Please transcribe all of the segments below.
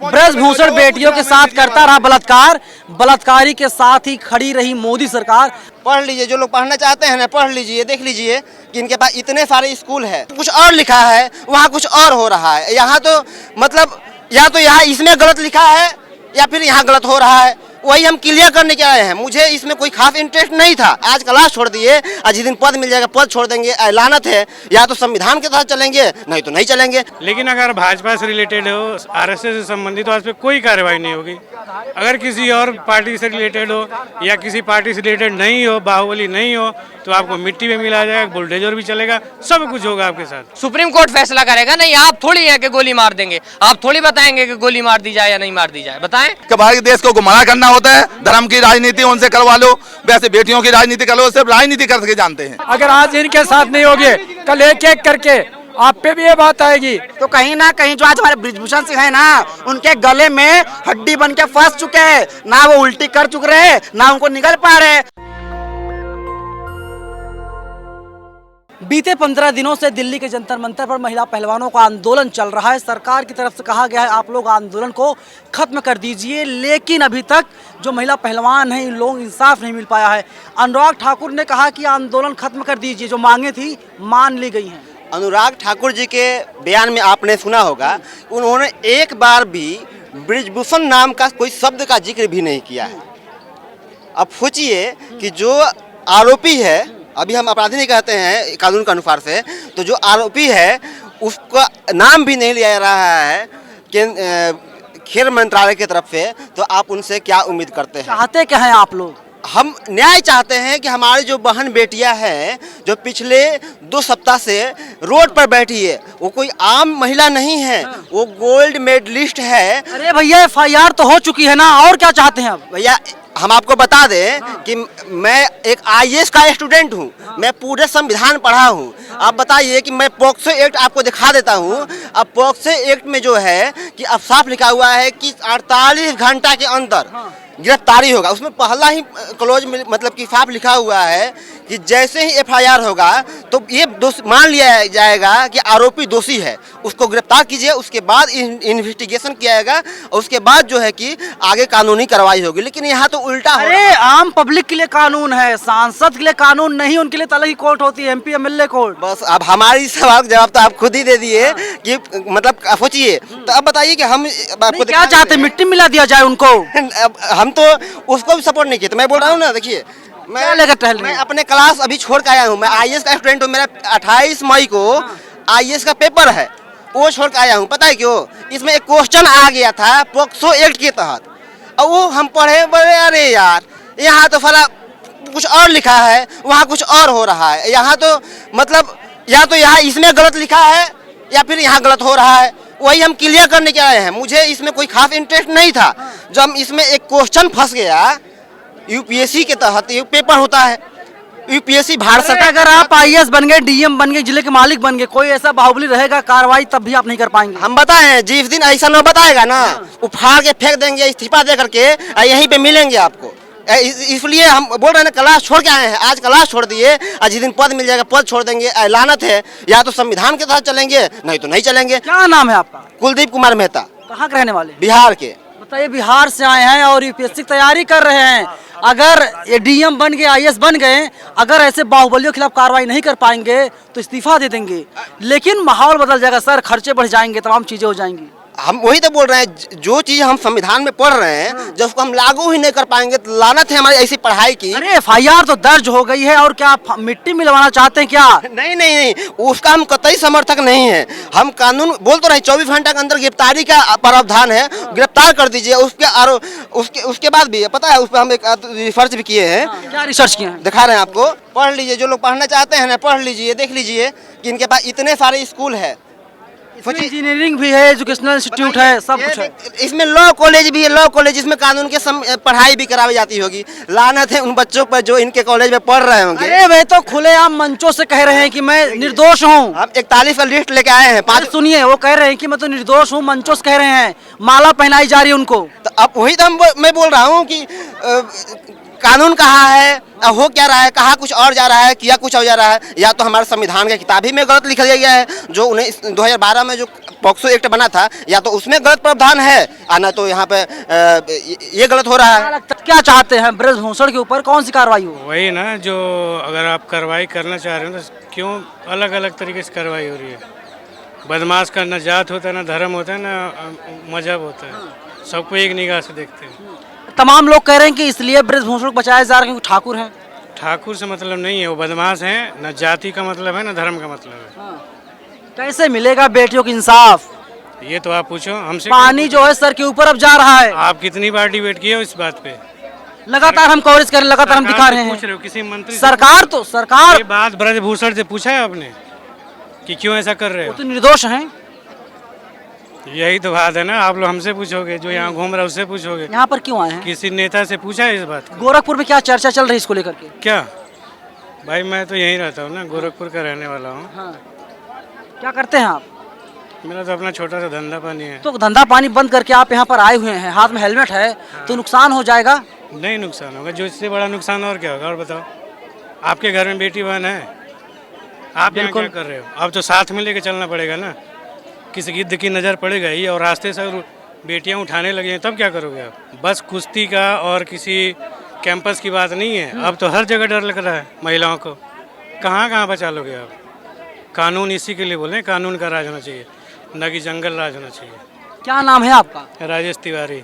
ब्रजभूषण बेटियों के साथ करता रहा बलात्कार, बलात्कारी के साथ ही खड़ी रही मोदी सरकार। पढ़ लीजिए, जो लोग पढ़ना चाहते हैं ना पढ़ लीजिए, देख लीजिए कि इनके पास इतने सारे स्कूल है, कुछ और लिखा है वहाँ कुछ और हो रहा है। यहाँ तो मतलब या तो यहाँ इसमें गलत लिखा है या फिर यहाँ गलत हो रहा है, वही हम क्लियर करने के आए हैं। मुझे इसमें कोई खास इंटरेस्ट नहीं था। आज क्लास छोड़ दिए, आज जिस दिन पद मिल जाएगा पद छोड़ देंगे। लानत है, या तो संविधान के तहत चलेंगे नहीं तो नहीं चलेंगे। लेकिन अगर भाजपा से रिलेटेड हो, आरएसएस से संबंधित हो, उस पर कोई कार्रवाई नहीं होगी। अगर किसी और पार्टी से रिलेटेड हो या किसी पार्टी से रिलेटेड नहीं हो, बाहुबली नहीं हो, तो आपको मिट्टी में मिला जाएगा, बुलडोजर भी चलेगा, सब कुछ होगा आपके साथ। सुप्रीम कोर्ट फैसला करेगा। नहीं, आप थोड़ी है कि गोली मार देंगे, आप थोड़ी बताएंगे कि गोली मार दी जाए या नहीं मार दी जाए। बताएं कि भारत देश को गुमराह करना होता है। धर्म की राजनीति उनसे करवा लो, वैसे बेटियों की राजनीति कर लो, सिर्फ राजनीति करके जानते हैं। अगर आज इनके साथ नहीं होगे, कल एक एक करके आप पे भी ये बात आएगी। तो कहीं ना कहीं जो आज हमारे ब्रिजभूषण सिंह है ना, उनके गले में हड्डी बन के फंस चुके हैं। ना वो उल्टी कर चुक रहे हैं, ना उनको निकल पा रहे। बीते 15 दिनों से दिल्ली के जंतर मंतर पर महिला पहलवानों का आंदोलन चल रहा है। सरकार की तरफ से कहा गया है आप लोग आंदोलन को खत्म कर दीजिए, लेकिन अभी तक जो महिला पहलवान हैं इन लोग इंसाफ नहीं मिल पाया है। अनुराग ठाकुर ने कहा कि आंदोलन खत्म कर दीजिए, जो मांगे थी मान ली गई हैं। अनुराग ठाकुर जी के बयान में आपने सुना होगा, उन्होंने एक बार भी ब्रिजभूषण नाम का कोई शब्द का जिक्र भी नहीं किया है। अब सोचिए कि जो आरोपी है, अभी हम अपराधी नहीं कहते हैं कानून के अनुसार से, तो जो आरोपी है उसका नाम भी नहीं लिया जा रहा है कि खेल मंत्रालय की तरफ से, तो आप उनसे क्या उम्मीद करते हैं? चाहते क्या हैं आप लोग? हम न्याय चाहते हैं कि हमारी जो बहन बेटियां हैं जो पिछले 2 सप्ताह से रोड पर बैठी है, वो कोई आम महिला नहीं है, वो गोल्ड मेडलिस्ट है। अरे भैया FIR तो हो चुकी है ना, और क्या चाहते हैं अब? भैया हम आपको बता दें कि मैं एक IAS का स्टूडेंट हूँ, मैं पूरे संविधान पढ़ा हूँ। आप बताइए कि मैं पॉक्सो एक्ट आपको दिखा देता हूँ। अब पॉक्सो एक्ट में जो है कि अब साफ लिखा हुआ है कि 48 घंटा के अंदर गिरफ्तारी होगा। उसमें पहला ही क्लोज मतलब कि साफ लिखा हुआ है कि जैसे ही FIR होगा तो ये मान लिया जाएगा कि आरोपी दोषी है, उसको गिरफ्तार कीजिए, उसके बाद इन्वेस्टिगेशन किया जाएगा और उसके बाद जो है कि आगे कानूनी कार्रवाई होगी। लेकिन यहाँ तो उल्टा हो। अरे आम पब्लिक के लिए कानून है, सांसद के लिए कानून नहीं, उनके लिए अलग ही कोर्ट होती है, MP MLA कोर्ट। बस अब हमारी सवाल का जवाब तो आप खुद ही दे दिए कि मतलब सोचिए। तो अब बताइए कि हम आपको क्या चाहते हैं, मिट्टी मिला दिया जाए उनको? हम तो उसको भी सपोर्ट नहीं किया। तो मैं बोल रहा हूँ ना, देखिए मैं अपने क्लास अभी छोड़ के आया हूँ। मैं IAS का स्टूडेंट हूँ। मेरा 28 मई को IAS का पेपर है, वो छोड़ के आया हूँ। पता है क्यों? इसमें एक क्वेश्चन आ गया था पॉक्सो एक्ट के तहत, और वो हम पढ़े, बोले अरे यार यहाँ तो फला कुछ और लिखा है, वहाँ कुछ और हो रहा है। यहाँ तो मतलब या तो यहाँ इसमें गलत लिखा है या फिर यहाँ गलत हो रहा है, वही हम क्लियर करने के आए हैं। मुझे इसमें कोई खास इंटरेस्ट नहीं था। जब इसमें एक क्वेश्चन फंस गया, UPSC के तहत ये पेपर होता है, UPSC भारत सरकार। अगर आप IAS बन गए, DM बन गए, जिले के मालिक बन गए, कोई ऐसा बाहुबली रहेगा कार्रवाई, तब भी आप नहीं कर पाएंगे। हम बताएं, जिस दिन ऐसा न बताएगा ना, उफाड़ के फेंक देंगे इस्तीफा दे करके, यहीं पे मिलेंगे आपको। इसलिए हम बोल रहे हैं क्लास छोड़ के आए हैं। आज क्लास छोड़ दिए, आज जिस दिन पद मिल जाएगा पद छोड़ देंगे। लानत है, या तो संविधान के तहत चलेंगे नहीं तो नहीं चलेंगे। क्या नाम है आपका? कुलदीप कुमार मेहता। कहाँ के रहने वाले? बिहार के। बताइए, बिहार से आए हैं और UPSC की तैयारी कर रहे हैं। अगर ये DM बन गए, IAS बन गए, अगर ऐसे बाहुबलियों के खिलाफ कार्रवाई नहीं कर पाएंगे तो इस्तीफा दे देंगे। लेकिन माहौल बदल जाएगा सर, खर्चे बढ़ जाएंगे, तमाम चीजें हो जाएंगी। हम वही तो बोल रहे हैं, जो चीज हम संविधान में पढ़ रहे हैं जब उसको हम लागू ही नहीं कर पाएंगे तो लानत है हमारी ऐसी पढ़ाई की। अरे FIR तो दर्ज हो गई है, और क्या आप मिट्टी मिलवाना चाहते हैं क्या? नहीं नहीं नहीं, उसका हम कतई समर्थक नहीं है। हम कानून बोल तो रहे 24 घंटा के अंदर गिरफ्तारी का प्रावधान है, गिरफ्तार कर दीजिए। उसके बाद भी पता है, उस पर हम एक रिसर्च भी किए हैं। क्या रिसर्च किए हैं? दिखा रहे हैं आपको, पढ़ लीजिए। जो लोग पढ़ना चाहते हैं ना पढ़ लीजिए, देख लीजिए कि इनके पास इतने सारे स्कूल है। इंजीनियरिंग भी है, एजुकेशनल इंस्टीट्यूट है, सब कुछ है। इसमें लॉ कॉलेज भी है, लॉ कॉलेज इसमें कानून के पढ़ाई भी कराई जाती होगी। लानत है उन बच्चों पर जो इनके कॉलेज में पढ़ रहे होंगे। अरे वे तो खुलेआम मंचों से कह रहे हैं कि मैं निर्दोष हूँ। हम 41 का लिस्ट लेके आए हैं। 5 सुनिए, वो कह रहे हैं कि मैं तो निर्दोष हूँ, मंचों से कह रहे हैं, माला पहनाई जा रही है उनको। तो अब वही तो मैं बोल रहा हूँ कि कानून कहाँ है, हो क्या रहा है, कहाँ कुछ और जा रहा है, किया कुछ और जा रहा है, या तो हमारे संविधान के किताब ही में गलत लिखा गया है, जो 2012 में जो पॉक्सो एक्ट बना था, या तो उसमें गलत प्रावधान है, ना तो यहाँ पे ये गलत हो रहा है। क्या चाहते हैं ब्रजभूषण के ऊपर कौन सी कार्रवाई हो? वही ना, जो अगर आप कार्रवाई करना चाह रहे हो तो क्यों अलग अलग तरीके से कार्रवाई हो रही है? बदमाश का न जात होता है, ना धर्म होता है, ना मजहब होता है, सबको एक निगाह से देखते हैं। तमाम लोग कह रहे हैं कि इसलिए ब्रजभूषण को बचाया जा रहा है क्योंकि ठाकुर हैं। ठाकुर से मतलब नहीं है, वो बदमाश हैं, न जाति का मतलब है, न धर्म का मतलब है। कैसे मिलेगा बेटियों को इंसाफ? ये तो आप पूछो हमसे। पानी जो है सर के ऊपर अब जा रहा है। आप कितनी बार डिबेट किए हो इस बात पे? लगातार हम कवरेज कर रहे हैं, लगातार हम दिखा रहे पूछ रहे हैं। हो किसी मंत्री से? सरकार ये बात ब्रजभूषण से पूछा है आपने कि क्यों ऐसा कर रहे वो हो? तो निर्दोष हैं। यही तो बात है ना, आप लोग हमसे पूछोगे, जो यहाँ घूम रहा है उससे पूछोगे। यहाँ पर क्यों आए हैं? किसी नेता से पूछा है इस बात को? गोरखपुर में क्या चर्चा चल रही है इसको लेकर के? क्या भाई, मैं तो यहीं रहता हूँ ना, गोरखपुर का रहने वाला हूँ। हाँ। क्या करते हैं आप? मेरा तो अपना छोटा सा धंधा पानी है। तो धंधा पानी बंद करके आप यहाँ पर आए हुए हैं, हाथ में हेलमेट है, तो नुकसान हो जाएगा। नहीं नुकसान होगा, जो इससे बड़ा नुकसान और क्या होगा? और बताओ, आपके घर में बेटी बहन है, आप यहाँ क्या कर रहे हो? अब तो साथ में लेके चलना पड़ेगा ना, किसी गिद्ध की नज़र पड़ेगा ही और रास्ते से अगर बेटियाँ उठाने लगे हैं तब क्या करोगे आप? बस कुश्ती का और किसी कैंपस की बात नहीं है, अब तो हर जगह डर लग रहा है महिलाओं को। कहाँ कहाँ बचा लोगे आप? कानून इसी के लिए बोले, कानून का राज होना चाहिए, न कि जंगल राज होना चाहिए। क्या नाम है आपका? राजेश तिवारी।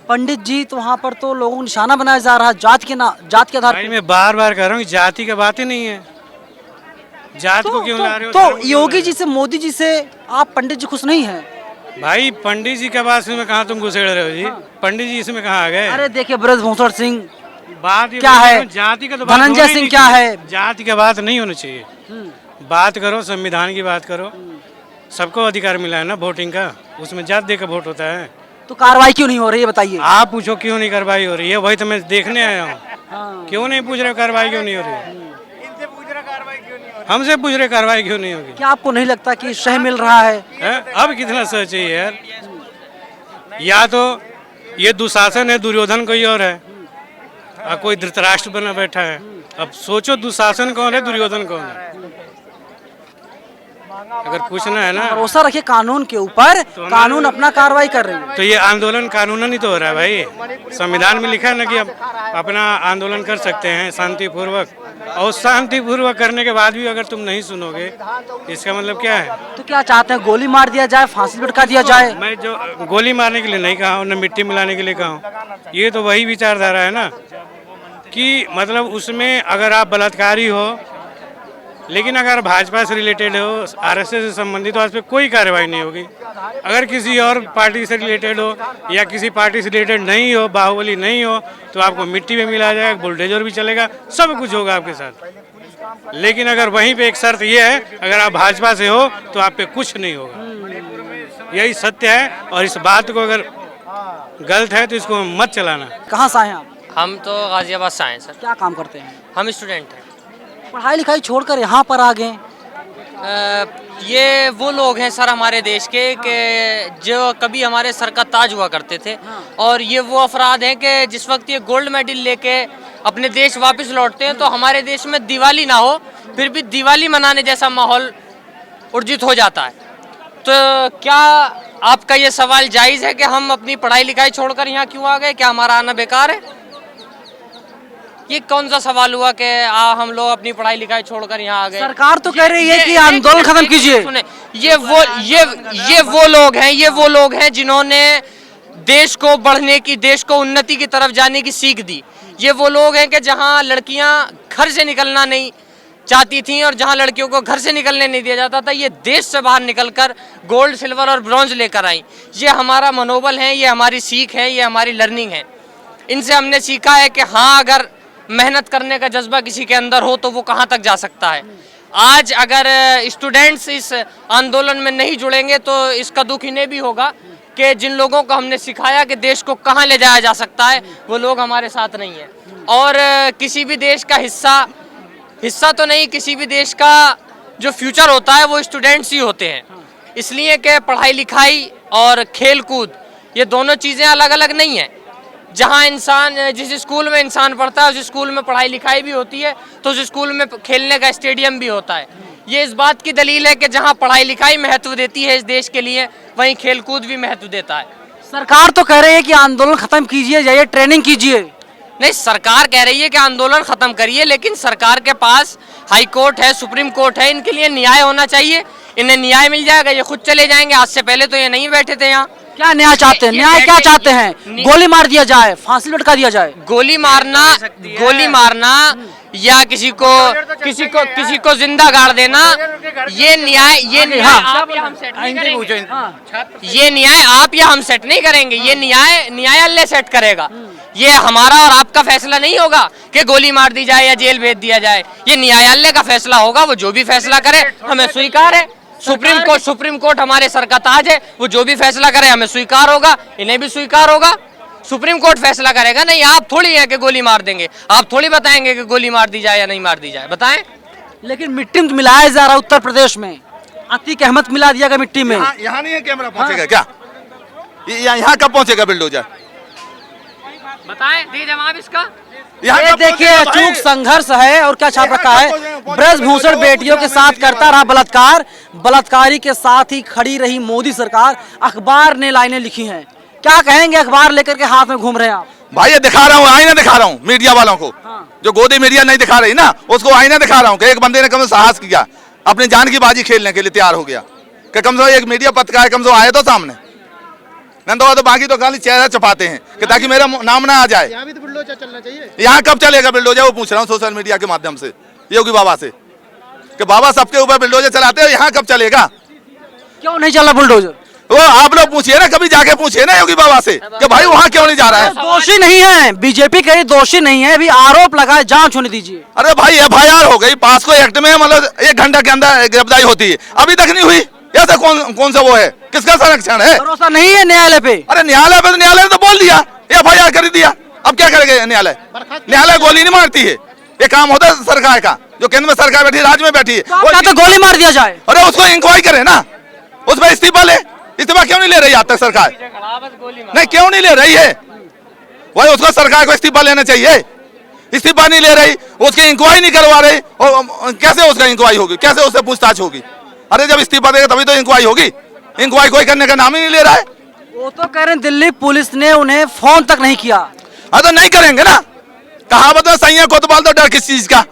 पंडित जी, तो वहाँ पर तो लोगों को निशाना बनाया जा रहा है जात के आधार भाई पर। मैं बार बार कह रहा हूँ, जाति का बात ही नहीं है, जात को क्यों ला रहे हो? धर्म तो को क्यों योगी ला जी से, मोदी जी से आप पंडित जी खुश नहीं हैं? रहे हो? भाई पंडित जी का बात इसमें कहाँ तुम घुसेड़ रहे हो जी? पंडित जी इसमें कहाँ आ गए? अरे देखिए, ब्रजभूषण सिंह बात ये क्या बोल रहे है? हो, जाति का तो बात धनंजय होना ही सिंह नहीं क्या चाहिए। है? जाति का बात नहीं होना चाहिए, बात करो संविधान की बात करो। सबको अधिकार मिला है ना वोटिंग का, उसमें जात देकर वोट होता है। तो कार्रवाई क्यों नहीं हो रही है बताइए? आप पूछो क्यों नहीं कार्रवाई हो रही है, वही तो मैं देखने आया हूँ। क्यों नहीं पूछ रहे कार्रवाई क्यों नहीं हो रही है? हमसे पूछ रहे कार्रवाई क्यों नहीं होगी? क्या आपको नहीं लगता कि सह मिल रहा है? अब कितना सह चाहिए यार? या तो ये दुशासन है, दुर्योधन कोई और है, और कोई धृतराष्ट्र बना बैठा है। अब सोचो दुशासन कौन है, दुर्योधन कौन है? अगर पूछना है ना, भरोसा रखिए कानून के ऊपर, कानून अपना कार्रवाई कर रही है। तो ये आंदोलन कानूनन ही तो हो रहा है भाई। संविधान में लिखा है ना कि आप अपना आंदोलन कर सकते हैं शांतिपूर्वक, और शांतिपूर्वक करने के बाद भी अगर तुम नहीं सुनोगे, इसका मतलब क्या है? तो क्या चाहते हैं, गोली मार दिया जाए, फांसी लटका दिया जाए? मैं जो गोली मारने के लिए नहीं कहा हूँ, न मिट्टी मिलाने के लिए कहा हूँ। ये तो वही विचारधारा है ना कि मतलब उसमें अगर आप बलात्कारी हो, लेकिन अगर भाजपा से रिलेटेड हो, आरएसएस से संबंधित हो, तो उस पर कोई कार्रवाई नहीं होगी। अगर किसी और पार्टी से रिलेटेड हो या किसी पार्टी से रिलेटेड नहीं हो, बाहुबली नहीं हो, तो आपको मिट्टी में मिला जाएगा, बुलडोजर भी चलेगा, सब कुछ होगा आपके साथ। लेकिन अगर वहीं पे एक शर्त ये है, अगर आप भाजपा से हो तो आप पे कुछ नहीं होगा। यही सत्य है, और इस बात को अगर गलत है तो इसको मत चलाना। कहाँ से आए हैं आप? हम तो गाजियाबाद से आए हैं सर। क्या काम करते हैं? हम स्टूडेंट हैं। पढ़ाई लिखाई छोड़कर यहाँ पर आ गए? ये वो लोग हैं सर हमारे देश के कि जो कभी हमारे सर का ताज हुआ करते थे, और ये वो अफराद हैं कि जिस वक्त ये गोल्ड मेडल लेके अपने देश वापस लौटते हैं तो हमारे देश में दिवाली ना हो, फिर भी दिवाली मनाने जैसा माहौल उर्जित हो जाता है। तो क्या आपका ये सवाल जायज़ है कि हम अपनी पढ़ाई लिखाई छोड़कर यहाँ क्यों आ गए? क्या हमारा आना बेकार है? ये कौन सा सवाल हुआ कि हम लोग अपनी पढ़ाई लिखाई छोड़कर यहाँ आ गए? सरकार तो कह रही है कि आंदोलन खत्म कीजिए। सुने, ये वो लोग हैं जिन्होंने देश को बढ़ने की, देश को उन्नति की तरफ जाने की सीख दी। ये वो लोग हैं कि जहाँ लड़कियाँ घर से निकलना नहीं चाहती थी और जहाँ लड़कियों को घर से निकलने नहीं दिया जाता था, ये देश से बाहर निकलकर गोल्ड, सिल्वर और ब्रॉन्ज लेकर आई। ये हमारा मनोबल है, ये हमारी सीख है, ये हमारी लर्निंग है। इनसे हमने सीखा है कि हाँ, अगर मेहनत करने का जज्बा किसी के अंदर हो तो वो कहाँ तक जा सकता है। आज अगर स्टूडेंट्स इस आंदोलन में नहीं जुड़ेंगे तो इसका दुख इन्हें भी होगा कि जिन लोगों को हमने सिखाया कि देश को कहाँ ले जाया जा सकता है, वो लोग हमारे साथ नहीं है। और किसी भी देश का हिस्सा तो नहीं, किसी भी देश का जो फ्यूचर होता है वो स्टूडेंट्स ही होते हैं। इसलिए कि पढ़ाई लिखाई और खेल कूद ये दोनों चीज़ें अलग अलग नहीं हैं। जहाँ इंसान जिस स्कूल में इंसान पढ़ता है उस स्कूल में पढ़ाई लिखाई भी होती है, तो उस स्कूल में खेलने का स्टेडियम भी होता है। ये इस बात की दलील है कि जहाँ पढ़ाई लिखाई महत्व देती है इस देश के लिए, वहीं खेलकूद भी महत्व देता है। सरकार तो कह रही है कि आंदोलन खत्म कीजिए, जाइए ट्रेनिंग कीजिए। नहीं, सरकार कह रही है कि आंदोलन खत्म करिए, लेकिन सरकार के पास हाई कोर्ट है, सुप्रीम कोर्ट है, इनके लिए न्याय होना चाहिए। इन्हें न्याय मिल जाएगा, ये खुद चले जाएंगे। आज से पहले तो ये नहीं बैठे थे यहाँ। क्या न्याय चाहते हैं? न्याय क्या चाहते हैं? गोली मार दिया जाए, फांसी लटका दिया जाए? गोली मारना या किसी को जिंदा गाड़ देना, ये न्याय आप या हम सेट नहीं करेंगे। ये न्याय आप या हम सेट नहीं करेंगे, ये न्यायालय सेट करेगा। ये हमारा और आपका फैसला नहीं होगा कि गोली मार दी जाए या जेल भेज दिया जाए। ये न्यायालय का फैसला होगा। वो जो भी फैसला करे हमें स्वीकार है। सुप्रीम कोर्ट हमारे सर का ताज है। वो जो भी फैसला करे हमें स्वीकार होगा, इन्हें भी स्वीकार होगा। सुप्रीम कोर्ट फैसला करेगा। नहीं, आप थोड़ी है कि गोली मार देंगे, आप थोड़ी बताएंगे कि गोली मार दी जाए या नहीं मार दी जाए, बताएं। लेकिन मिट्टी में मिलाया जा रहा है उत्तर प्रदेश में, अतीक अहमद मिला दिया गया मिट्टी में। यहाँ नहीं है कैमरा पहुंचेगा क्या? यहाँ कब पहुंचेगा बिल्डोजर? बताएं, दे जवाब इसका। ये देखिए, चूक संघर्ष है और क्या छाप रखा है, ब्रजभूषण बेटियों के साथ करता रहा बलात्कार, बलात्कारी के साथ ही खड़ी रही मोदी सरकार। अखबार ने लाइनें लिखी हैं। क्या कहेंगे? अखबार लेकर के हाथ में घूम रहे हैं आप। भाई ये दिखा रहा हूँ, आईना दिखा रहा हूँ मीडिया वालों को। जो गोदी मीडिया नहीं दिखा रही ना, उसको आईना दिखा रहा हूँ कि एक बंदे ने कम से साहस किया, अपनी जान की बाजी खेलने के लिए तैयार हो गया कि कम से कम एक मीडिया पत्रकार कम से कम आए तो सामने। नंदवा तो बाकी तो खाली चेहरा छुपाते हैं कि ताकि मेरा नाम ना आ जाए। यहाँ भी तो बिल्डोजर चलना चाहिए। यहाँ कब चलेगा बिल्डोजर? वो पूछ रहा हूँ सोशल मीडिया के माध्यम से योगी बाबा से कि बाबा सबके ऊपर बिल्डोजर चलाते हो, यहाँ कब चलेगा? क्यों नहीं चला बुलडोजर? वो आप लोग पूछिए ना, कभी जाके पूछिए ना योगी बाबा से कि भाई वहाँ क्यों नहीं जा रहा है। दोषी नहीं है, बीजेपी कहीं दोषी नहीं है, अभी आरोप लगाए, जांच होने दीजिए। अरे भाई FIR हो गई, पास्को एक्ट में मतलब 1 घंटे के अंदर गिरफ्तारी होती है, अभी तक नहीं हुई। ऐसा कौन सा वो है? किसका संरक्षण है? भरोसा नहीं है न्यायालय पे? अरे न्यायालय पे, न्यायालय ने तो बोल दिया, FIR कर दिया, अब क्या करेगा न्यायालय? न्यायालय गोली नहीं मारती है, ये काम होता है सरकार का। जो केंद्र में सरकार बैठी, राज्य में बैठी है, तो गोली मार दिया जाए। अरे उसको इंक्वायरी करे ना, उस पर इस्तीफा ले। इस्तीफा क्यों नहीं ले रही आज तक सरकार? नहीं, क्यों नहीं ले रही है भाई? उसको सरकार को इस्तीफा लेना चाहिए। इस्तीफा नहीं ले रही, उसकी इंक्वायरी नहीं करवा रही, और कैसे उसका इंक्वायरी होगी? कैसे उससे पूछताछ होगी? अरे जब इस्तीफा देगा तभी तो इंक्वायरी होगी। इंक्वायरी कोई करने का नाम ही नहीं ले रहा है। वो तो कह रहे हैं दिल्ली पुलिस ने उन्हें फोन तक नहीं किया। हाँ तो नहीं करेंगे ना, कहावत में सही है कोतवाल तो डर किस चीज का?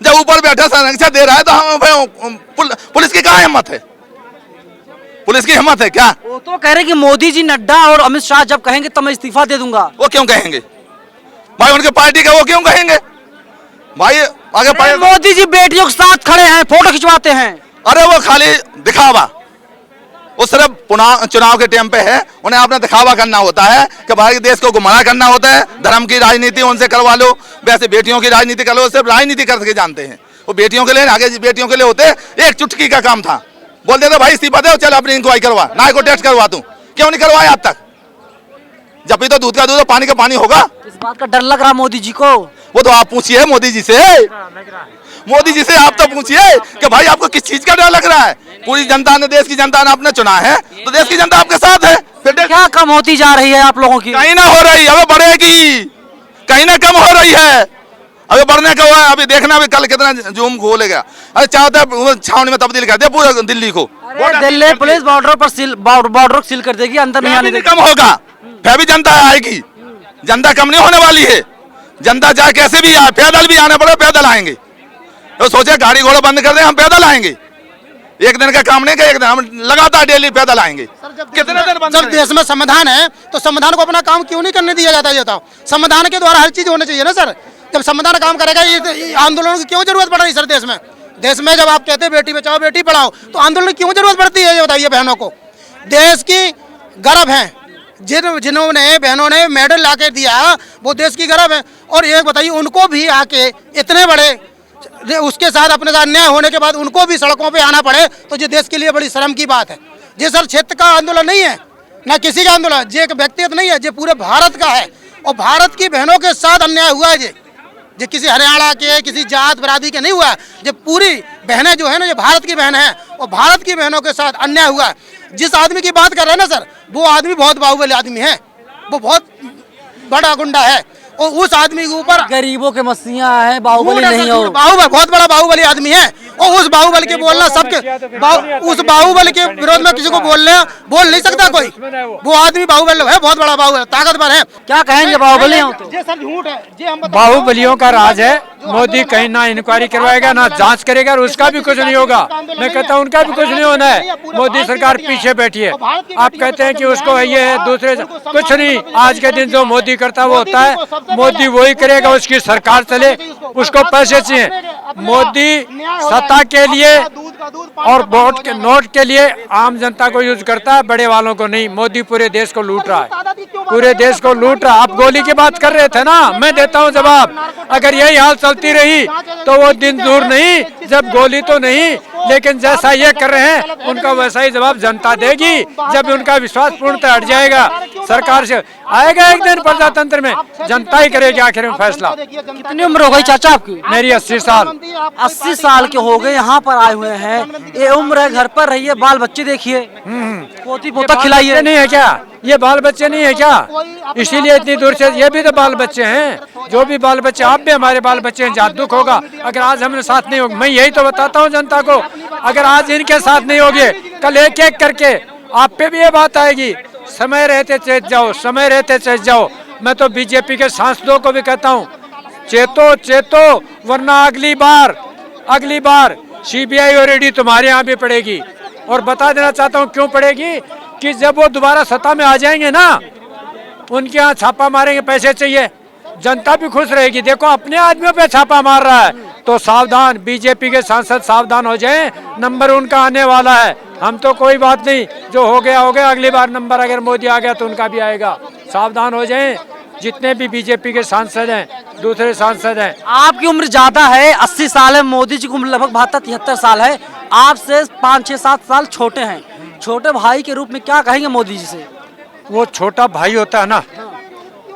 जब ऊपर बैठा संरक्षण दे रहा है तो हम पुलिस की कहाँ हिम्मत है? पुलिस की हिम्मत है क्या? वो तो कह रहे हैं कि मोदी जी, नड्डा और अमित शाह जब कहेंगे तब मैं इस्तीफा दे दूंगा। वो क्यों कहेंगे भाई? उनके पार्टी का वो क्यों कहेंगे भाई? अगर मोदी जी बेटियों के साथ खड़े हैं, फोटो खिंचवाते हैं। अरे वो खाली दिखावा, वो सिर्फ चुनाव के टाइम पे है, उन्हें अपना दिखावा करना होता है कि भाई देश को गुमराह करना होता है। धर्म की राजनीति उनसे करवा लो, वैसे बेटियों की राजनीति कर लो, सिर्फ राजनीति करके जानते हैं। वो बेटियों के लिए, आगे बेटियों के लिए होते, एक चुटकी का काम था, बोल देते भाई इस्तीफा दे, चल अपनी इंक्वायरी करवा, ना को टेस्ट करवा तू। क्यों नहीं करवाया आज तक? जब भी तो दूध का दूध, पानी का पानी होगा। इस बात का डर लग रहा मोदी जी को। वो तो आप पूछिए मोदी जी से, मोदी जी से आप तो पूछिए कि भाई आपको किस चीज का डर लग रहा है? पूरी जनता ने, देश की जनता ने आपने चुना है, तो देश की जनता आपके साथ है। फिर क्या कम होती जा रही है आप लोगों की? कहीं ना हो रही, अबे बढ़ेगी, कहीं ना कम हो रही है, अबे बढ़ने का हुआ है। अभी देखना अभी कल कितना जूम खोलेगा। अरे चाहते छावनी में तब्दील कर दे पूरे दिल्ली को। दिल्ली पुलिस बॉर्डर पर बॉर्डर सील कर देगी, अंदर नहीं आने देगी। कम होगा, फिर भी जनता आएगी, जनता कम नहीं होने वाली है। जनता चाहे कैसे भी आए, पैदल भी आना पड़े, पैदल आएंगे। तो सोचे गाड़ी घोड़ा बंद कर दे, हम पैदल आएंगे। एक दिन का काम नहीं कि एक दिन, हम लगातार डेली पैदल आएंगे। कितने दिन बंद? जब देश में संविधान है तो संविधान को अपना काम क्यों नहीं करने दिया जाता? ये बताओ, संविधान के द्वारा हर चीज होनी चाहिए ना सर। जब संविधान काम करेगा, ये आंदोलन की क्यों जरूरत पड़ रही सर देश में? देश में जब आप कहते हैं बेटी बचाओ बेटी पढ़ाओ, तो आंदोलन की क्यों जरूरत पड़ती है? ये बताइए बहनों को। देश की गर्व है, जिन्होंने बहनों ने मेडल ला के दिया, वो देश की गर्व है। और एक बताइए, उनको भी आके इतने बड़े, उसके साथ अपने साथ अन्याय होने के बाद उनको भी सड़कों पे आना पड़े, तो ये देश के लिए बड़ी शर्म की बात है। ये सर क्षेत्र का आंदोलन नहीं है, ना किसी का आंदोलन, ये एक व्यक्तिगत नहीं है, ये पूरे भारत का है। और भारत की बहनों के साथ अन्याय हुआ है। ये किसी हरियाणा के, किसी जात बरादरी के नहीं हुआ है। ये पूरी बहनें जो है ना, ये भारत की बहन है, और भारत की बहनों के साथ अन्याय हुआ है। जिस आदमी की बात कर रहे हैं ना सर, वो आदमी बहुत बाहुबली आदमी है, वो बहुत बड़ा गुंडा है और उस आदमी के ऊपर गरीबों के मसीहा है, बाहुबली झूठ है नहीं सर, हो। झूठ। बाहुबली बहुत बड़ा बाहुबली आदमी है और उस बाहुबली के बोलना सबके उस बाहुबली के विरोध में किसी को बोल नहीं सकता कोई। वो आदमी बाहुबली है, बहुत बड़ा बाहुबली, ताकतवर है। क्या कहेंगे बाहुबली हो तो? ये सर झूठ है, ये हम बताते हैं। बाहुबलियों का राज है। मोदी कहीं ना इंक्वायरी करवाएगा ना जांच करेगा और उसका भी कुछ नहीं होगा। मैं कहता हूँ उनका भी कुछ नहीं होना है। मोदी सरकार पीछे बैठी है। आप कहते हैं कि उसको ये है दूसरे, कुछ नहीं। आज के दिन जो मोदी करता है वो होता है, मोदी वही करेगा, उसकी सरकार चले, उसको पैसे चाहिए। मोदी सत्ता के लिए और वोट के नोट के लिए आम जनता को यूज करता है, बड़े वालों को नहीं। मोदी पूरे देश को लूट रहा है, पूरे देश को लूट रहा है। आप गोली की बात कर रहे थे ना, मैं देता हूं जवाब। अगर यही हाल चलती रही तो वो दिन दूर नहीं जब गोली तो नहीं, लेकिन जैसा ये कर रहे हैं उनका वैसा ही जवाब जनता देगी जब उनका विश्वास पूर्णतः हट जाएगा सरकार से। आएगा एक दिन प्रजातंत्र में, जनता ही करेगी आखिर में फैसला। कितनी उम्र हो गई चाचा आपकी? मेरी 80 साल। 80 साल के हो गए, यहाँ पर आए हुए हैं। ये उम्र है, घर पर रहिए, बाल बच्चे देखिए, पोती पोता खिलाइए। नहीं है क्या ये बाल बच्चे नहीं है क्या? इसीलिए इतनी दूर से, ये भी तो बाल बच्चे हैं। जो भी बाल बच्चे, आप भी हमारे बाल बच्चे हैं। जहाँ दुख होगा अगर आज हमने साथ नहीं होगा, मैं यही तो बताता हूँ जनता को, अगर आज इनके साथ नहीं होगे कल एक एक करके आप पे भी ये बात आएगी। समय रहते चेत जाओ, समय रहते चेत जाओ। मैं तो बीजेपी के सांसदों को भी कहता हूँ, चेतो चेतो, वरना अगली बार सीबीआई और ईडी तुम्हारे यहाँ भी पड़ेगी। और बता देना चाहता हूँ क्यों पड़ेगी, कि जब वो दोबारा सत्ता में आ जाएंगे ना, उनके यहाँ छापा मारेंगे, पैसे चाहिए, जनता भी खुश रहेगी। देखो अपने आदमियों पे छापा मार रहा है, तो सावधान, बीजेपी के सांसद सावधान हो जाएं, नंबर उनका आने वाला है। हम तो कोई बात नहीं, जो हो गया हो गया, अगली बार नंबर अगर मोदी आ गया तो उनका भी आएगा। सावधान हो जाएं जितने भी बीजेपी के सांसद हैं, दूसरे सांसद हैं। आपकी उम्र ज्यादा है, 80 साल है, मोदी जी की उम्र लगभग 72-73 साल है। आपसे 5-6-7 साल छोटे हैं। छोटे भाई के रूप में क्या कहेंगे मोदी जी से? वो छोटा भाई होता है ना,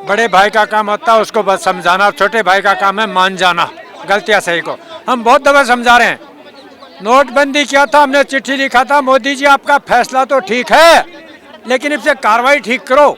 बड़े भाई का काम होता है उसको बस समझाना, छोटे भाई का काम है मान जाना गलतियां सही को। हम बहुत दफा समझा रहे हैं। नोटबंदी किया था, हमने चिट्ठी लिखा था, मोदी जी आपका फैसला तो ठीक है लेकिन इससे कार्रवाई ठीक करो।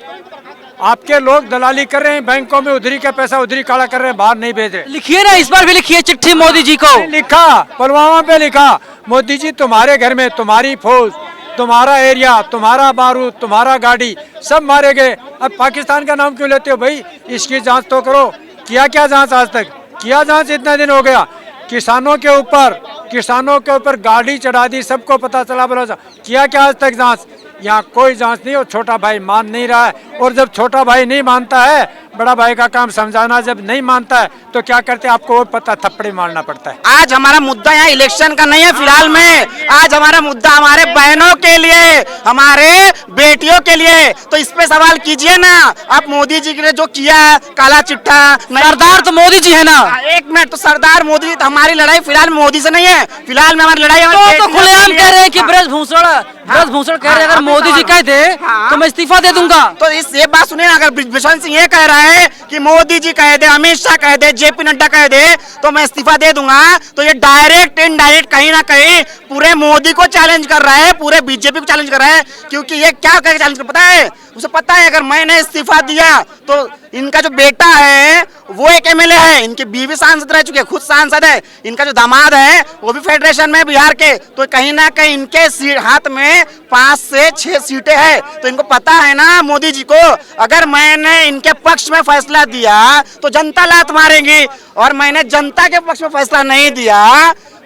आपके लोग दलाली कर रहे हैं, बैंकों में उधरी का पैसा उधरी काला कर रहे हैं, बाहर नहीं भेज रहे। लिखिए ना, इस बार भी लिखिए चिट्ठी मोदी जी को। लिखा, पुलवामा पे लिखा, मोदी जी तुम्हारे घर में तुम्हारी फौज, तुम्हारा एरिया, तुम्हारा बारूद, तुम्हारा गाड़ी सब मारे गए। अब पाकिस्तान का नाम क्यों लेते हो भाई? इसकी जांच तो करो। किया क्या जांच आज तक? किया जांच? इतना दिन हो गया। किसानों के ऊपर गाड़ी चढ़ा दी, सबको पता चला। बोला किया क्या आज तक जांच? यहाँ कोई जांच नहीं। और छोटा भाई मान नहीं रहा है, और जब छोटा भाई नहीं मानता है, बड़ा भाई का काम समझाना, जब नहीं मानता है तो क्या करते हैं आपको और पता, थप्पड़े मारना पड़ता है। आज हमारा मुद्दा यहाँ इलेक्शन का नहीं है फिलहाल में, आज हमारा मुद्दा हमारे बहनों के लिए, हमारे बेटियों के लिए। तो इस पे सवाल कीजिए ना आप। मोदी जी ने जो किया काला चिट्ठा, सरदार तो मोदी जी है ना। एक मिनट, तो सरदार मोदी, तो हमारी लड़ाई फिलहाल मोदी से नहीं है। फिलहाल में हमारी लड़ाई तो खुलेआम कह रहे हैं कि ब्रजभूषण कह रहे हैं अगर मोदी जी कह दे तो मैं इस्तीफा दे दूंगा। तो इस ये बात सुनिए ना, अगर ब्रिजभूषण सिंह ये कह रहा है कि मोदी जी कह दे, अमित शाह कह दे, जेपी नड्डा कह दे तो मैं इस्तीफा दे दूंगा, तो ये डायरेक्ट इनडायरेक्ट कहीं ना कहीं पूरे मोदी को चैलेंज कर रहा है, पूरे बीजेपी को चैलेंज कर रहा है। क्योंकि ये क्या कह चैलेंज कर, पता है उसे? पता है अगर मैंने इस्तीफा दिया तो इनका जो बेटा है वो एक एमएलए है, इनकी बीवी सांसद रह चुकी है, खुद सांसद है, इनका जो दामाद है वो भी फेडरेशन में बिहार के, तो कहीं ना कहीं इनके हाथ में 5 से 6 सीटें हैं। तो इनको पता है ना मोदी जी को, अगर मैंने इनके पक्ष में फैसला दिया तो जनता लात मारेंगी, और मैंने जनता के पक्ष में फैसला नहीं दिया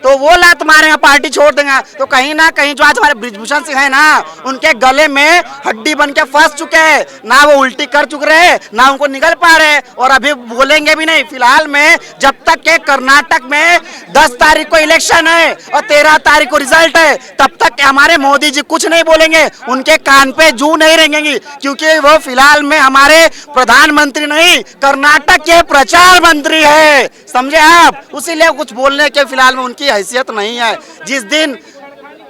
तो वो लात मारेंगे, पार्टी छोड़ देंगे। तो कहीं ना कहीं जो आज हमारे ब्रिजभूषण सिंह है ना, उनके गले में हड्डी बन के फंस चुके हैं। ना वो उल्टी कर चुक रहे, ना उनको निकल पा रहे, और अभी बोलेंगे भी नहीं। फिलहाल में जब तक के कर्नाटक में 10 तारीख को इलेक्शन है और 13 तारीख को रिजल्ट है, तब तक हमारे मोदी जी कुछ नहीं बोलेंगे, उनके कान पे जू नहीं रेंगेंगी, क्योंकि वो फिलहाल में हमारे प्रधानमंत्री नहीं, कर्नाटक के प्रचार मंत्री है, समझे आप? उसीलिए कुछ बोलने के फिलहाल में उनकी हैसियत नहीं है। जिस दिन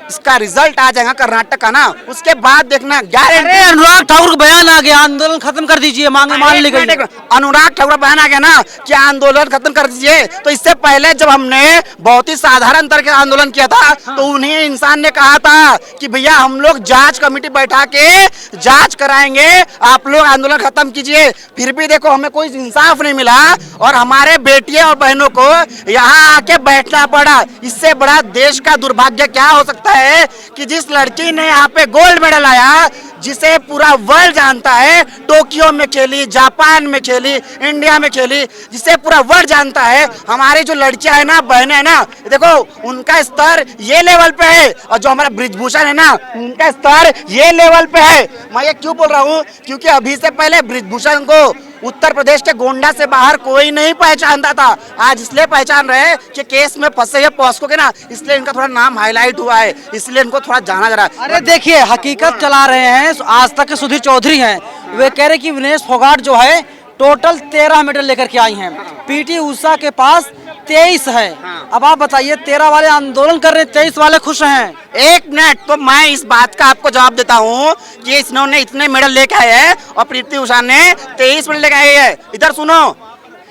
इसका रिजल्ट आ जाएगा कर्नाटक का ना, उसके बाद देखना गारंटी। अरे अनुराग ठाकुर का बयान आ गया, आंदोलन खत्म कर दीजिए, मांगे मान ली गई। अनुराग ठाकुर बयान आ गया ना कि आंदोलन खत्म कर दीजिए, तो इससे पहले जब हमने बहुत ही साधारण तरह के आंदोलन किया था तो उन्हीं इंसान ने कहा था कि भैया हम लोग जांच कमेटी बैठा के जांच कराएंगे, आप लोग आंदोलन खत्म कीजिए। फिर भी देखो हमें कोई इंसाफ नहीं मिला और हमारे बेटियों और बहनों को यहाँ आके बैठना पड़ा। इससे बड़ा देश का दुर्भाग्य क्या हो सकता है कि जिस लड़की ने यहाँ पे गोल्ड मेडल आया, जिसे पूरा वर्ल्ड जानता है, टोक्यो में खेली, जापान में खेली, इंडिया में खेली, जिसे पूरा वर्ल्ड जानता है, हमारी जो लड़कियां है ना, बहनें है ना, देखो उनका स्तर ये लेवल पे है और जो हमारा ब्रिजभूषण है ना, उनका स्तर ये लेवल पे है। मैं ये क्यों बोल रहा हूँ, क्योंकि अभी से पहले ब्रिजभूषण को उत्तर प्रदेश के गोंडा से बाहर कोई नहीं पहचानता था। आज इसलिए पहचान रहे हैं कि केस में फंसे हुए पॉस्को के ना, इसलिए इनका थोड़ा नाम हाईलाइट हुआ है, इसलिए इनको थोड़ा जाना जा रहा है। अरे देखिए, हकीकत चला रहे हैं, आज तक के सुधीर चौधरी हैं, वे कह रहे कि विनेश फोगाट जो है टोटल 13 मेडल लेकर के आई हैं, पीटी उषा के पास 23 है। अब आप बताइए, 13 वाले आंदोलन कर रहे हैं, 23 वाले खुश हैं। एक मिनट, तो मैं इस बात का आपको जवाब देता हूँ कि इन्होंने इतने मेडल लेके आए हैं और प्रीति उषा ने 23 मेडल लेके आए हैं। इधर सुनो,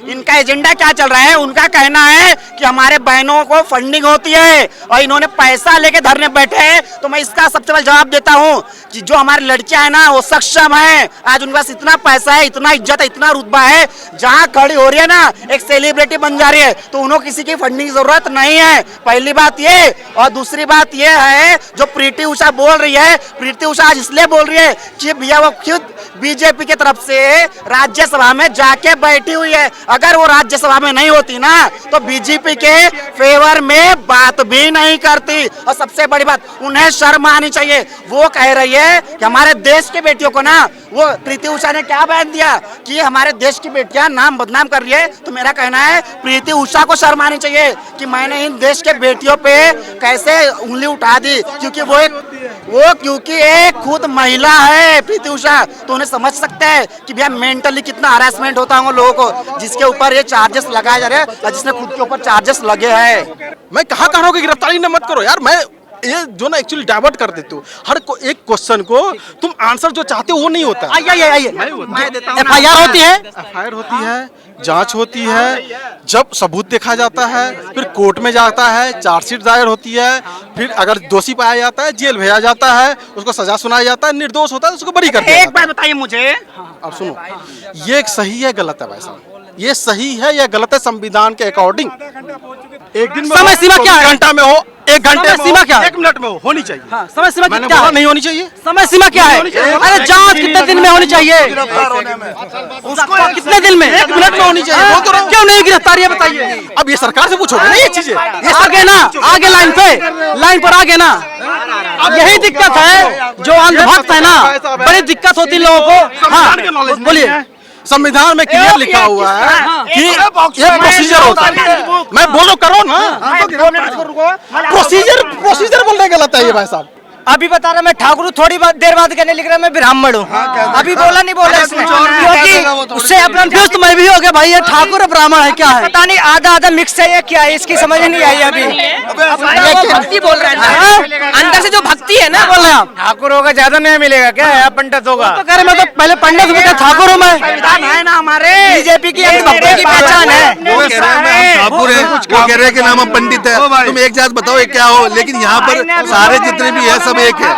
इनका एजेंडा क्या चल रहा है। उनका कहना है कि हमारे बहनों को फंडिंग होती है और इन्होंने पैसा लेके धरने बैठे हैं। तो मैं इसका सबसे पहले जवाब देता हूँ कि जो हमारी लड़कियां है ना, वो सक्षम है। आज उनके पास इतना पैसा है, इतना इज्जत है, इतना रुतबा है, जहाँ खड़ी हो रही है ना, एक सेलिब्रिटी बन जा रही है। तो उन्होंने किसी की फंडिंग की जरूरत नहीं है, पहली बात ये। और दूसरी बात ये है, जो प्रीति उषा बोल रही है, प्रीति उषा आज इसलिए बोल रही है कि भैया वो खुद बीजेपी की तरफ से राज्यसभा में जाके बैठी हुई है। अगर वो राज्यसभा में नहीं होती ना, तो बीजेपी के फेवर में बात भी नहीं करती। और सबसे बड़ी बात, उन्हें शर्म आनी चाहिए। वो कह रही है कि हमारे देश की बेटियों को ना, वो प्रीति उषा ने क्या बयान दिया कि हमारे देश की बेटियां नाम बदनाम कर रही है। तो मेरा कहना है प्रीति उषा को शर्म आनी चाहिए कि मैंने इन देश के बेटियों पे कैसे उंगली उठा दी, क्योंकि क्योंकि एक खुद महिला है प्रीति उषा। तो उन्हें समझ सकते हैं कि भैया मेंटली कितना हरासमेंट होता होगा लोगों को, जिसके ऊपर ये चार्जेस लगाए जा रहे हैं और जिसने खुद के ऊपर चार्जेस लगे हैं। मैं कहाँ कह रहा हूँ कि गिरफ्तारी न मत करो यार। मैं ये जो ना एक्चुअली डाइवर्ट कर देते हो हर को एक क्वेश्चन को, तुम आंसर जो चाहते हो वो नहीं होता। आइए FIR होती है, FIR होती है, जांच होती है, जब सबूत देखा जाता है, फिर कोर्ट में जाता है, चार्जशीट दायर होती है, फिर अगर दोषी पाया जाता है जेल भेजा जाता है, उसको सजा सुनाया जाता है, निर्दोष होता है उसको बरी कर दिया जाता है। एक बात बताइए मुझे, अब सुनो, ये सही है गलत है भाई साहब, ये सही है या गलत है संविधान के अकॉर्डिंग। एक दिन में समय सीमा क्या है? घंटा में हो, एक घंटे में सीमा क्या है? 1 मिनट में हो, होनी चाहिए। हाँ, समय सीमा मैंने क्या बोला है? नहीं होनी चाहिए। समय सीमा क्या है? अरे जांच कितने दिन में होनी चाहिए? उसको कितने दिन में? 1 मिनट में होनी चाहिए। बोल तो रहा हूं। क्यों नहीं गिरफ्तारी है बताइए? अब ये सरकार से पूछोगे ना ये चीजें। आगे ना, आगे लाइन पर आगे ना। अब यही दिक्कत है, जो अंधभक्त है ना, बड़ी दिक्कत होती है लोगों को। हाँ बोलिए। संविधान में क्लियर लिखा हुआ है कि ये प्रोसीजर होता है। मैं बोलो करो ना, प्रोसीजर बोल रहे गलत है ये भाई साहब। अभी बता रहा मैं ठाकुर हूँ, थोड़ी देर बाद कहने लिख रहा मैं ब्राह्मण हूँ। अभी बोला नहीं बोला इसने, क्योंकि उससे अपना कंफ्यूज तो मैं भी हो गया भाई, ये ठाकुर है ब्राह्मण है क्या है? पता नहीं, आधा मिक्स है या क्या है, इसकी समझ नहीं आई अभी। भक्ति बोल रहे हैं अंदर से, जो भक्ति है ना, बोल रहे हैं आप ठाकुर होगा ज्यादा नहीं मिलेगा क्या, या पंडित होगा? तो कह रहे मैं तो पहले पंडित हूँ, ठाकुर हूँ मैं। संविधान है ना हमारे, बीजेपी की भक्ति की पहचान है। वो कह रहे हैं हम ठाकुर हैं, वो कह रहे हैं कि नाम हम पंडित है। तुम एक जात बताओ एक क्या हो, लेकिन यहाँ पर सारे जितने भी है सब एक है।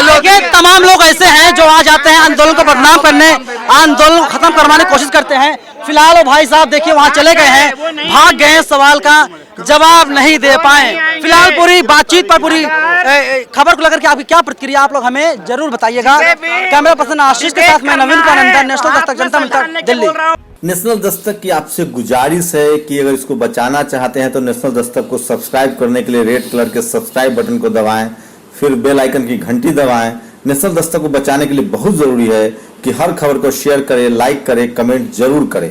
देखिए, तमाम लोग ऐसे हैं जो आ जाते हैं आंदोलन को बदनाम करने, आंदोलन को खत्म करवाने की कोशिश करते हैं। फिलहाल वो भाई साहब देखिए वहाँ चले गए हैं, भाग गए हैं, सवाल का जवाब नहीं दे पाए। फिलहाल पूरी बातचीत पर, पूरी खबर को लेकर के आपकी क्या प्रतिक्रिया, आप लोग हमें जरूर बताइएगा। कैमरा पर्सन आशीष के साथ मैं नवीन कुमार, नेशनल दस्तक, जनता मंच, दिल्ली। नेशनल दस्तक की आपसे गुजारिश है कि अगर इसको बचाना चाहते हैं तो नेशनल दस्तक को सब्सक्राइब करने के लिए रेड कलर के सब्सक्राइब बटन को दबाएं, फिर बेल आइकन की घंटी दबाएं। नेशनल दस्तक को बचाने के लिए बहुत जरूरी है कि हर खबर को शेयर करें, लाइक करें, कमेंट जरूर करें।